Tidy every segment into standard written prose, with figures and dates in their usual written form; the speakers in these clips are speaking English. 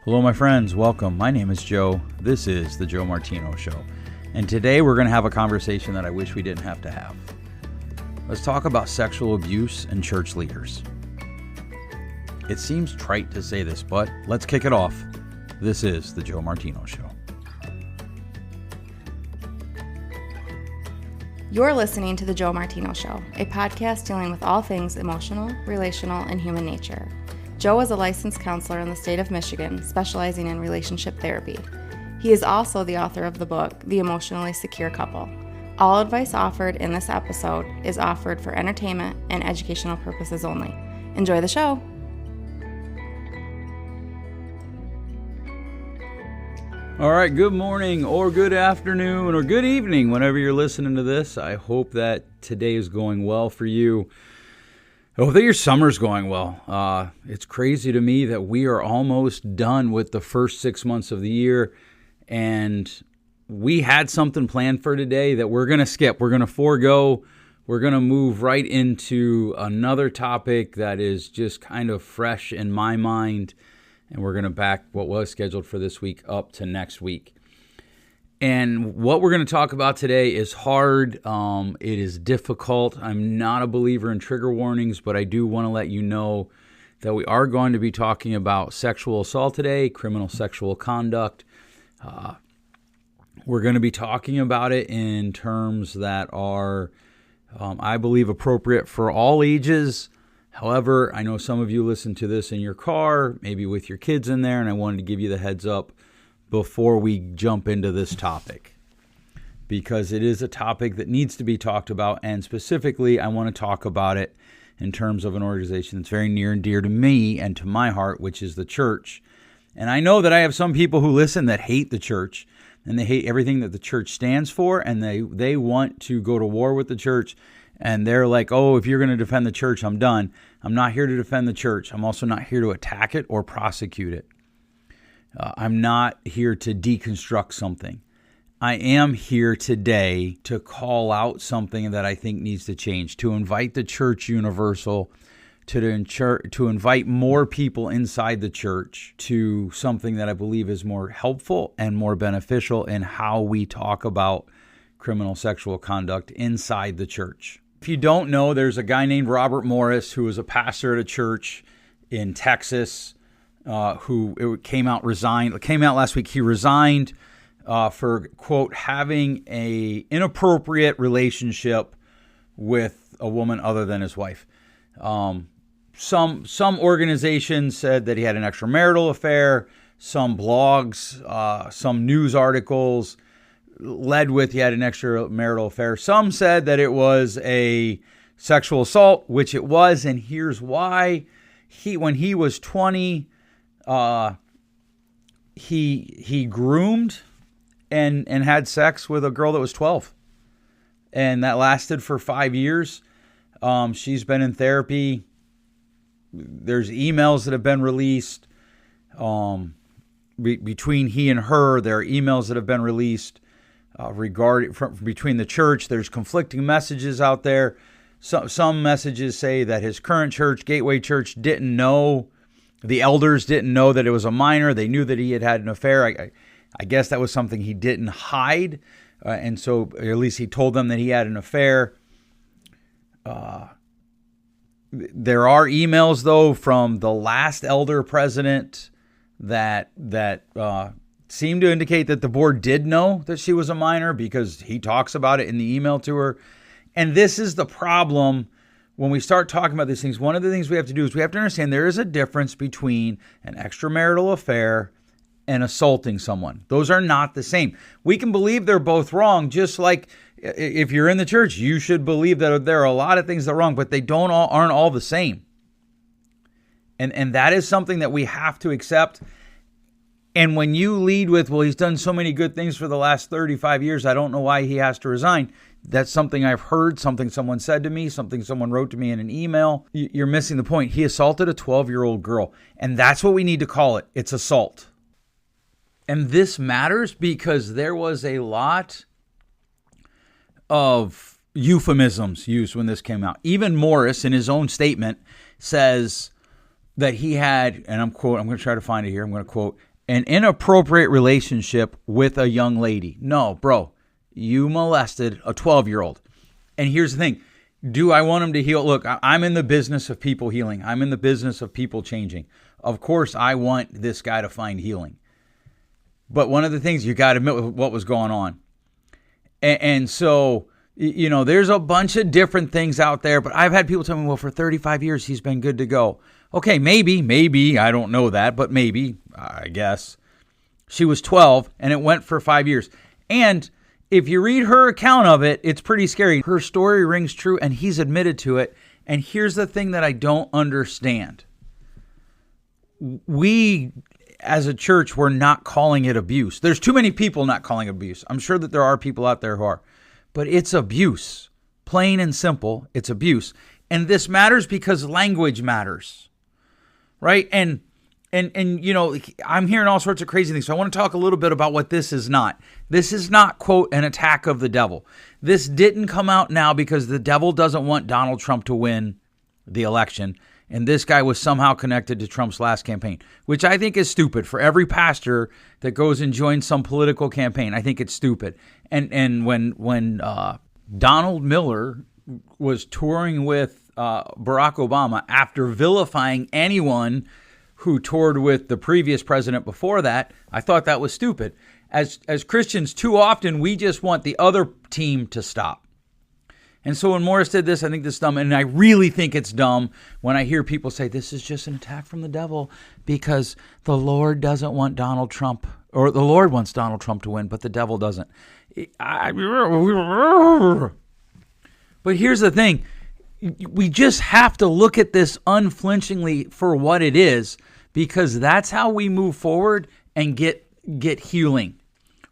Hello, my friends. Welcome. My name is Joe. This is the Joe Martino Show. And today we're going to have a conversation that I wish we didn't have to have. Let's talk about sexual abuse and church leaders. It seems trite to say this, but let's kick it off. This is the Joe Martino Show. You're listening to the Joe Martino Show, a podcast dealing with all things emotional, relational, and human nature. Joe is a licensed counselor in the state of Michigan, specializing in relationship therapy. He is also the author of the book, The Emotionally Secure Couple. All advice offered in this episode is offered for entertainment and educational purposes only. Enjoy the show. All right, good morning or good afternoon or good evening whenever you're listening to this. I hope that today is going well for you. I hope that your summer's going well. It's crazy to me that we are almost done with the first 6 months of the year, and we had something planned for today that we're going to skip. We're going to forego. We're going to move right into another topic that is just kind of fresh in my mind, and we're going to back what was scheduled for this week up to next week. And what we're going to talk about today is hard. It is difficult. I'm not a believer in trigger warnings, but I do want to let you know that we are going to be talking about sexual assault today, criminal sexual conduct. We're going to be talking about it in terms that are, I believe, appropriate for all ages. However, I know some of you listen to this in your car, maybe with your kids in there, and I wanted to give you the heads up before we jump into this topic, because it is a topic that needs to be talked about, and specifically I want to talk about it in terms of an organization that's very near and dear to me and to my heart, which is the church. And I know that I have some people who listen that hate the church, and they hate everything that the church stands for, and they want to go to war with the church, and they're like, oh, if you're going to defend the church, I'm done. I'm not here to defend the church. I'm also not here to attack it or prosecute it. I'm not here to deconstruct something. I am here today to call out something that I think needs to change, to invite the church universal, to invite more people inside the church to something that I believe is more helpful and more beneficial in how we talk about criminal sexual conduct inside the church. If you don't know, there's a guy named Robert Morris who was a pastor at a church in Texas, who it came out last week. He resigned for, quote, having a inappropriate relationship with a woman other than his wife. Some organizations said that he had an extramarital affair. Some blogs, some news articles led with he had an extramarital affair. Some said that it was a sexual assault, which it was, and here's why. When he was 20, he groomed and had sex with a girl that was 12, and that lasted for 5 years. She's been in therapy. There's emails that have been released between he and her. There are emails that have been released between the church. There's conflicting messages out there. Some messages say that his current church, Gateway Church, didn't know. The elders didn't know that it was a minor. They knew that he had an affair. I guess that was something he didn't hide. And so at least he told them that he had an affair. There are emails, though, from the last elder president that seemed to indicate that the board did know that she was a minor, because he talks about it in the email to her. And this is the problem. When we start talking about these things, one of the things we have to do is we have to understand there is a difference between an extramarital affair and assaulting someone. Those are not the same. We can believe they're both wrong, just like if you're in the church, you should believe that there are a lot of things that are wrong, but they aren't all the same. And that is something that we have to accept. And when you lead with, well, he's done so many good things for the last 35 years, I don't know why he has to resign. That's something I've heard, something someone said to me, something someone wrote to me in an email. You're missing the point. He assaulted a 12-year-old girl, and that's what we need to call it. It's assault. And this matters because there was a lot of euphemisms used when this came out. Even Morris, in his own statement, says that he had, and I'm going to try to find it here, I'm going to quote, an inappropriate relationship with a young lady. No, bro, you molested a 12-year-old. And here's the thing. Do I want him to heal? Look, I'm in the business of people healing. I'm in the business of people changing. Of course, I want this guy to find healing. But one of the things you got to admit with what was going on. And so, you know, there's a bunch of different things out there. But I've had people tell me, well, for 35 years, he's been good to go. Okay, maybe, I don't know that, but maybe, I guess. She was 12 and it went for 5 years. And if you read her account of it, it's pretty scary. Her story rings true and he's admitted to it. And here's the thing that I don't understand. We, as a church, we're not calling it abuse. There's too many people not calling it abuse. I'm sure that there are people out there who are. But it's abuse. Plain and simple, it's abuse. And this matters because language matters. Right? And you know, I'm hearing all sorts of crazy things. So I want to talk a little bit about what this is not. This is not, quote, an attack of the devil. This didn't come out now because the devil doesn't want Donald Trump to win the election. And this guy was somehow connected to Trump's last campaign, which I think is stupid. For every pastor that goes and joins some political campaign, I think it's stupid. And when Donald Miller was touring with Barack Obama after vilifying anyone who toured with the previous president before that, I thought that was stupid. As Christians, too often, we just want the other team to stop. And so when Morris did this, I think this is dumb. And I really think it's dumb when I hear people say, this is just an attack from the devil because the Lord doesn't want Donald Trump, or the Lord wants Donald Trump to win, but the devil doesn't. But here's the thing. We just have to look at this unflinchingly for what it is, because that's how we move forward and get healing.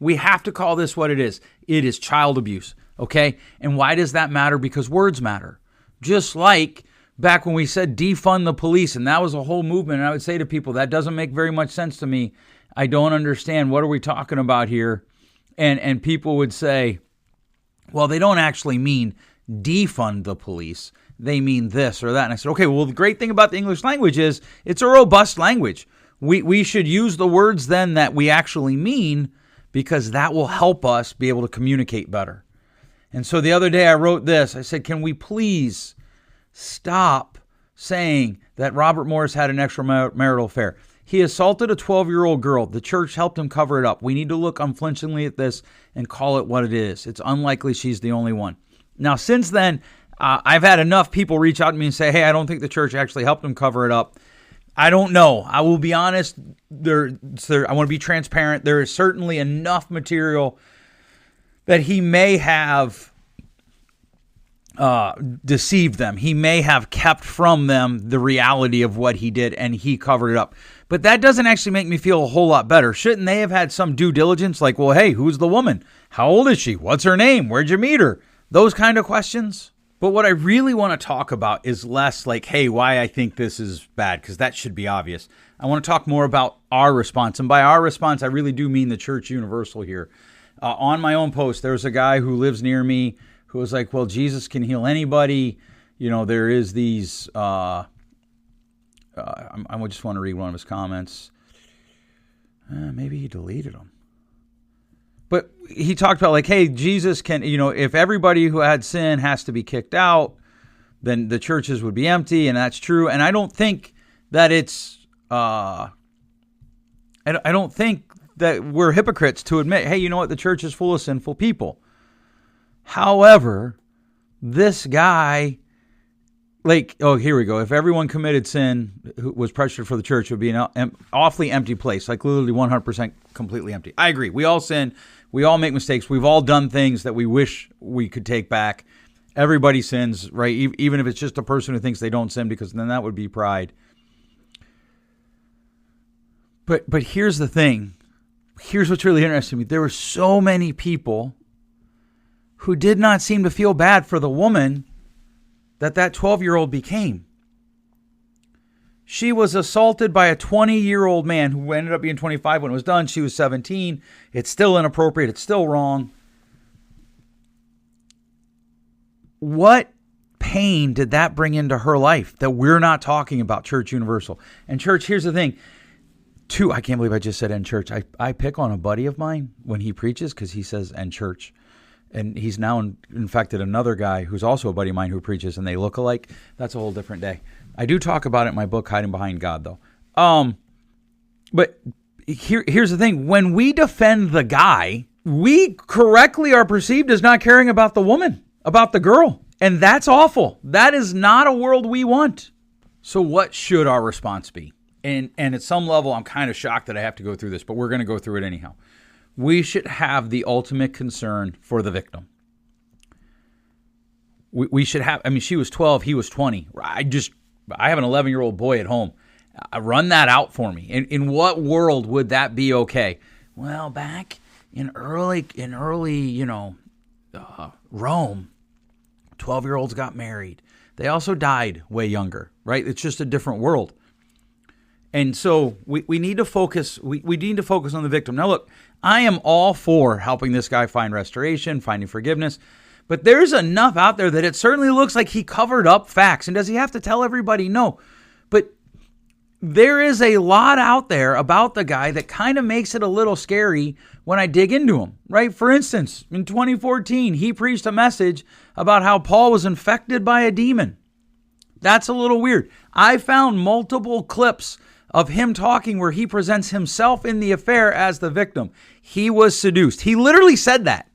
We have to call this what it is. It is child abuse, okay? And why does that matter? Because words matter. Just like back when we said defund the police, and that was a whole movement, and I would say to people, that doesn't make very much sense to me. I don't understand. What are we talking about here? And people would say, well, they don't actually mean defund the police. They mean this or that. And I said, okay, well, the great thing about the English language is it's a robust language. We should use the words then that we actually mean, because that will help us be able to communicate better. And so the other day I wrote this. I said, can we please stop saying that Robert Morris had an extramarital affair? He assaulted a 12-year-old girl. The church helped him cover it up. We need to look unflinchingly at this and call it what it is. It's unlikely she's the only one. Now, since then, I've had enough people reach out to me and say, hey, I don't think the church actually helped him cover it up. I don't know. I will be honest. I want to be transparent. There is certainly enough material that he may have deceived them. He may have kept from them the reality of what he did, and he covered it up. But that doesn't actually make me feel a whole lot better. Shouldn't they have had some due diligence? Like, well, hey, who's the woman? How old is she? What's her name? Where'd you meet her? Those kind of questions. But what I really want to talk about is less like, hey, why I think this is bad, because that should be obvious. I want to talk more about our response. And by our response, I really do mean the church universal here. On my own post, there's a guy who lives near me who was like, well, Jesus can heal anybody. You know, there is these, I just want to read one of his comments. Maybe he deleted them. But he talked about like, hey, Jesus can, you know, if everybody who had sin has to be kicked out, then the churches would be empty. And that's true. And I don't think that it's, I don't think that we're hypocrites to admit, hey, you know what? The church is full of sinful people. However, this guy, like, oh, here we go. If everyone committed sin who was pressured for the church, it would be an awfully empty place, like literally 100% completely empty. I agree. We all sin. We all make mistakes. We've all done things that we wish we could take back. Everybody sins, right? Even if it's just a person who thinks they don't sin, because then that would be pride. But here's the thing. Here's what's really interesting to me. There were so many people who did not seem to feel bad for the woman that 12-year-old became. She was assaulted by a 20-year-old man who ended up being 25 when it was done. She was 17. It's still inappropriate. It's still wrong. What pain did that bring into her life that we're not talking about, Church Universal? And church, here's the thing. Two, I can't believe I just said "and church." I pick on a buddy of mine when he preaches because he says "and church." And he's now infected another guy who's also a buddy of mine who preaches, and they look alike. That's a whole different day. I do talk about it in my book, Hiding Behind God, though. But here's the thing. When we defend the guy, we correctly are perceived as not caring about the woman, about the girl. And that's awful. That is not a world we want. So what should our response be? And at some level, I'm kind of shocked that I have to go through this, but we're going to go through it anyhow. We should have the ultimate concern for the victim. We should have, she was 12, he was 20. I have an 11-year-old boy at home. Run that out for me. In what world would that be okay? Well, back in early, Rome, 12-year-olds got married. They also died way younger, right? It's just a different world. And so we need to focus. We need to focus on the victim. Now, look, I am all for helping this guy find restoration, finding forgiveness. But there's enough out there that it certainly looks like he covered up facts. And does he have to tell everybody? No. But there is a lot out there about the guy that kind of makes it a little scary when I dig into him, right? For instance, in 2014, he preached a message about how Paul was infected by a demon. That's a little weird. I found multiple clips of him talking where he presents himself in the affair as the victim. He was seduced. He literally said that.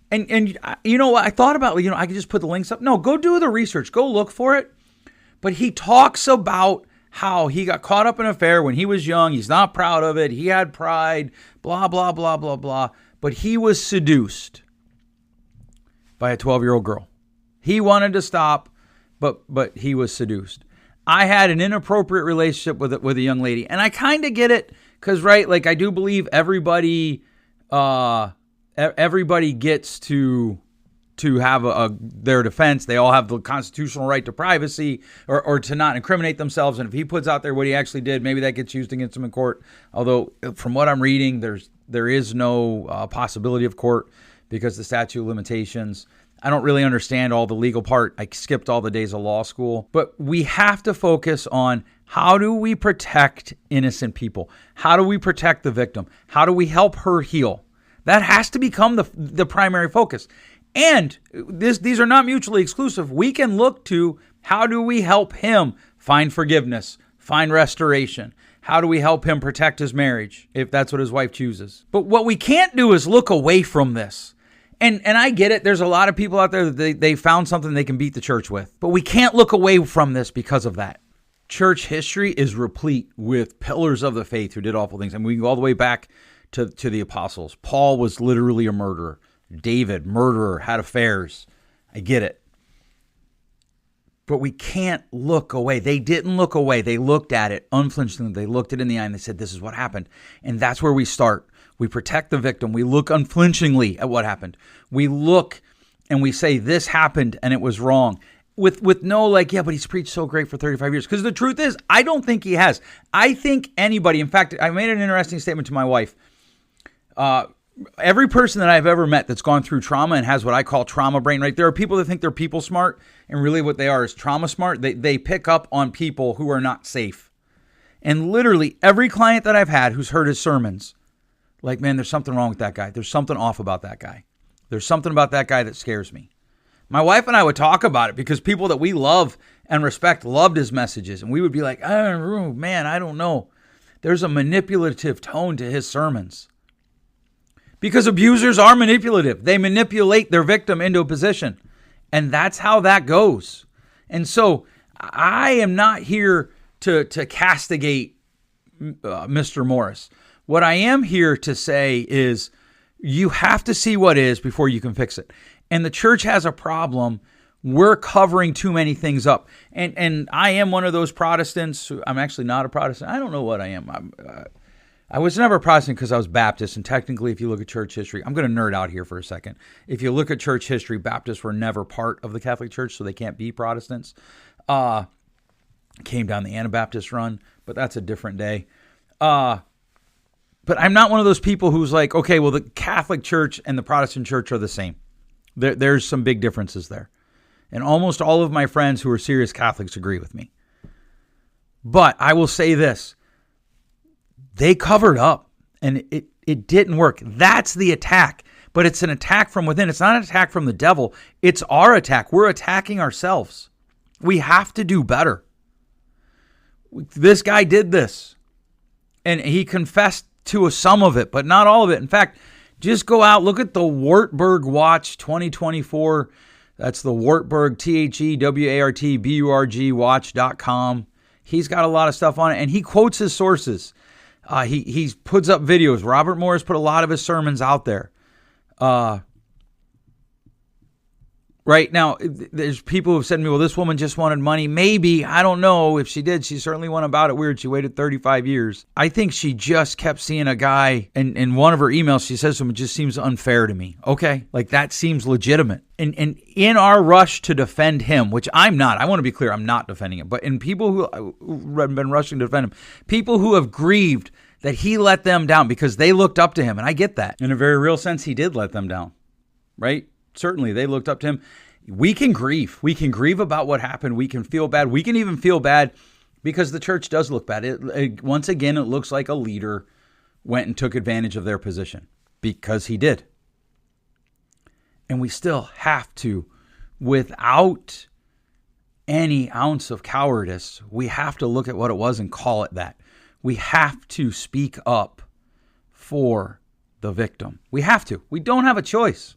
And you know what? I thought about, I could just put the links up. No, go do the research. Go look for it. But he talks about how he got caught up in an affair when he was young. He's not proud of it. He had pride, blah, blah, blah, blah, blah. But he was seduced by a 12-year-old girl. He wanted to stop, but he was seduced. I had an inappropriate relationship with a young lady, and I kind of get it because, right, I do believe everybody gets to have their defense. They all have the constitutional right to privacy or to not incriminate themselves. And if he puts out there what he actually did, maybe that gets used against him in court. Although from what I'm reading, there is no possibility of court because the statute of limitations. I don't really understand all the legal part. I skipped all the days of law school. But we have to focus on how do we protect innocent people? How do we protect the victim? How do we help her heal? That has to become the primary focus. And these are not mutually exclusive. We can look to how do we help him find forgiveness, find restoration? How do we help him protect his marriage if that's what his wife chooses? But what we can't do is look away from this. And I get it. There's a lot of people out there that they found something they can beat the church with. But we can't look away from this because of that. Church history is replete with pillars of the faith who did awful things. And we can go all the way back to the apostles. Paul was literally a murderer. David, murderer, had affairs. I get it. But we can't look away. They didn't look away. They looked at it unflinchingly. They looked it in the eye and they said, this is what happened. And that's where we start. We protect the victim. We look unflinchingly at what happened. We look and we say, this happened and it was wrong. With no yeah, but he's preached so great for 35 years. Because the truth is, I don't think he has. I think anybody, in fact, I made an interesting statement to my wife. Every person that I've ever met that's gone through trauma and has what I call trauma brain, right? There are people that think they're people smart, and really what they are is trauma smart. They pick up on people who are not safe. And literally every client that I've had who's heard his sermons, man, there's something wrong with that guy. There's something off about that guy. There's something about that guy that scares me. My wife and I would talk about it because people that we love and respect loved his messages. And we would be like, oh, man, I don't know. There's a manipulative tone to his sermons. Because abusers are manipulative. They manipulate their victim into a position. And that's how that goes. And so I am not here to castigate Mr. Morris. What I am here to say is you have to see what is before you can fix it. And the church has a problem. We're covering too many things up. And I am one of those Protestants. I'm actually not a Protestant. I don't know what I am. I was never a Protestant because I was Baptist. And technically, if you look at church history, I'm going to nerd out here for a second. If you look at church history, Baptists were never part of the Catholic Church, so they can't be Protestants. Came down the Anabaptist run, but that's a different day. But I'm not one of those people who's like, okay, well, the Catholic Church and the Protestant Church are the same. There's some big differences there. And almost all of my friends who are serious Catholics agree with me. But I will say this. They covered up, and it didn't work. That's the attack. But it's an attack from within. It's not an attack from the devil. It's our attack. We're attacking ourselves. We have to do better. This guy did this, and he confessed to some of it, but not all of it. In fact, just go out, look at the Wartburg Watch 2024. That's the Wartburg, THEWARTBURG watch.com. He's got a lot of stuff on it, and he quotes his sources. He puts up videos. Robert Morris put a lot of his sermons out there. Right now, there's people who've said to me, well, this woman just wanted money. Maybe, I don't know if she did. She certainly went about it weird. She waited 35 years. I think she just kept seeing a guy, and in one of her emails, she says to him, it just seems unfair to me. Okay, like that seems legitimate. And in our rush to defend him, which I'm not, I want to be clear, I'm not defending him, but in people who have been rushing to defend him, people who have grieved that he let them down because they looked up to him, and I get that. In a very real sense, he did let them down, right? Certainly, they looked up to him. We can grieve. We can grieve about what happened. We can feel bad. We can even feel bad because the church does look bad. Once again, it looks like a leader went and took advantage of their position because he did. And we still have to, without any ounce of cowardice, we have to look at what it was and call it that. We have to speak up for the victim. We have to. We don't have a choice.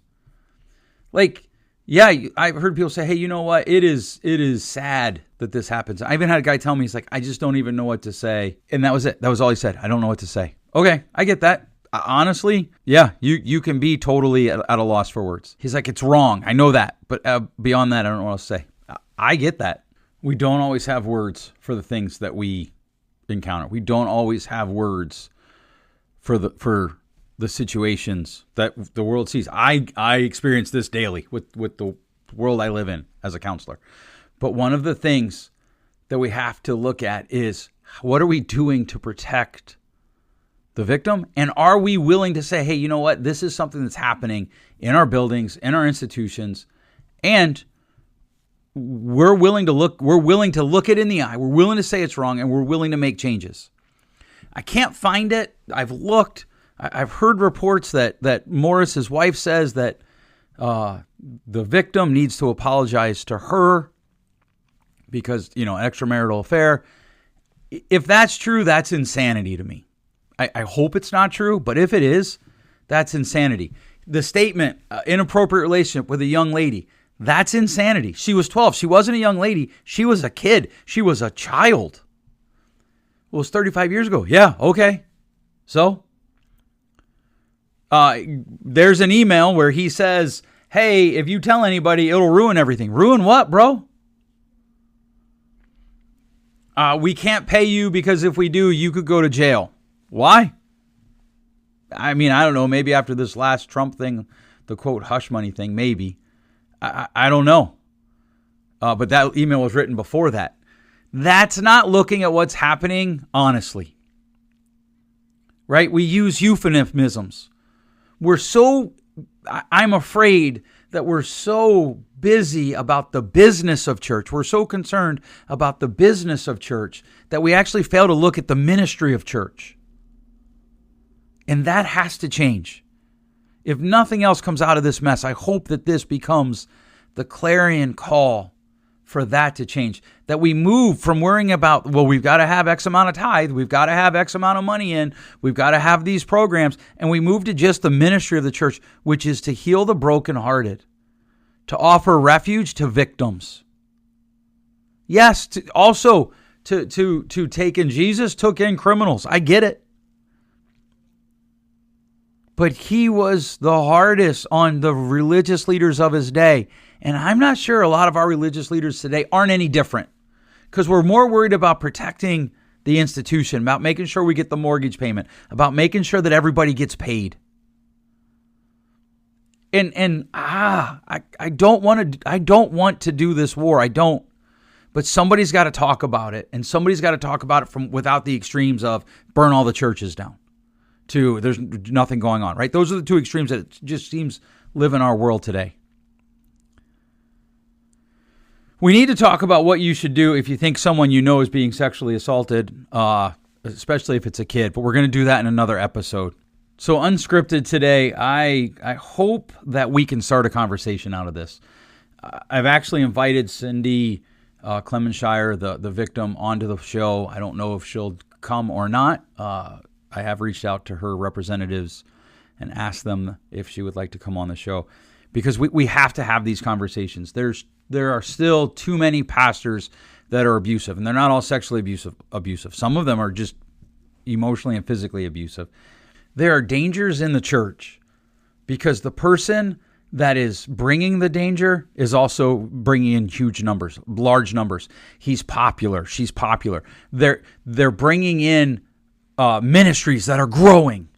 Like, yeah, I've heard people say, hey, you know what? It is sad that this happens. I even had a guy tell me, he's like, I just don't even know what to say. And that was it. That was all he said. I don't know what to say. Okay, I get that. Honestly, yeah, you can be totally at a loss for words. He's like, it's wrong. I know that. But beyond that, I don't know what else to say. I get that. We don't always have words for the things that we encounter. We don't always have words for the situations that the world sees. I experience this daily with the world I live in as a counselor. But one of the things that we have to look at is, what are we doing to protect the victim? And are we willing to say, hey, you know what? This is something that's happening in our buildings, in our institutions, and we're willing to look it in the eye. We're willing to say it's wrong, and we're willing to make changes. I can't find it. I've looked. I've heard reports that Morris, his wife, says that the victim needs to apologize to her because, an extramarital affair. If that's true, that's insanity to me. I hope it's not true, but if it is, that's insanity. The statement, inappropriate relationship with a young lady, that's insanity. She was 12. She wasn't a young lady. She was a kid. She was a child. Well, it was 35 years ago. Yeah, okay. So? There's an email where he says, hey, if you tell anybody, it'll ruin everything. Ruin what, bro? We can't pay you because if we do, you could go to jail. Why? I mean, I don't know. Maybe after this last Trump thing, the quote hush money thing, maybe. I don't know. But that email was written before that. That's not looking at what's happening honestly. Right? We use euphemisms. I'm afraid that we're so busy about the business of church. We're so concerned about the business of church that we actually fail to look at the ministry of church. And that has to change. If nothing else comes out of this mess, I hope that this becomes the clarion call for that to change. That we move from worrying about, well, we've got to have X amount of tithe, we've got to have X amount of money in, we've got to have these programs, and we move to just the ministry of the church, which is to heal the brokenhearted, to offer refuge to victims. Yes, also to take in, Jesus took in criminals. I get it. But he was the hardest on the religious leaders of his day. And I'm not sure a lot of our religious leaders today aren't any different, because we're more worried about protecting the institution, about making sure we get the mortgage payment, about making sure that everybody gets paid. I don't want to do this war. I don't. But somebody's got to talk about it, and somebody's got to talk about it from without the extremes of burn all the churches down to there's nothing going on, right? Those are the two extremes that it just seems live in our world today. We need to talk about what you should do if you think someone you know is being sexually assaulted. especially if it's a kid. But we're going to do that in another episode. So unscripted today, I hope that we can start a conversation out of this. I've actually invited Cindy Clemenshire, the victim, onto the show. I don't know if she'll come or not. I have reached out to her representatives and asked them if she would like to come on the show, because we have to have these conversations. There are still too many pastors that are abusive, and they're not all sexually abusive. Some of them are just emotionally and physically abusive. There are dangers in the church because the person that is bringing the danger is also bringing in large numbers. He's popular. She's popular. They're bringing in ministries that are growing.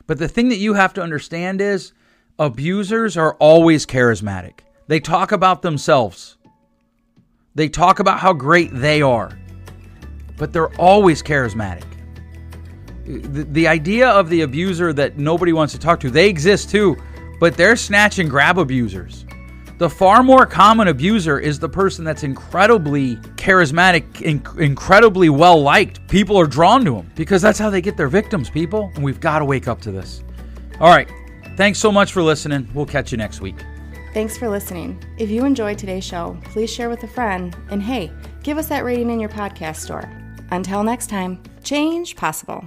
But the thing that you have to understand is abusers are always charismatic. They talk about themselves. They talk about how great they are. But they're always charismatic. The idea of the abuser that nobody wants to talk to, they exist too, but they're snatch and grab abusers. The far more common abuser is the person that's incredibly charismatic, incredibly well-liked. People are drawn to them because that's how they get their victims, people. And we've got to wake up to this. All right. Thanks so much for listening. We'll catch you next week. Thanks for listening. If you enjoyed today's show, please share with a friend. And hey, give us that rating in your podcast store. Until next time, change possible.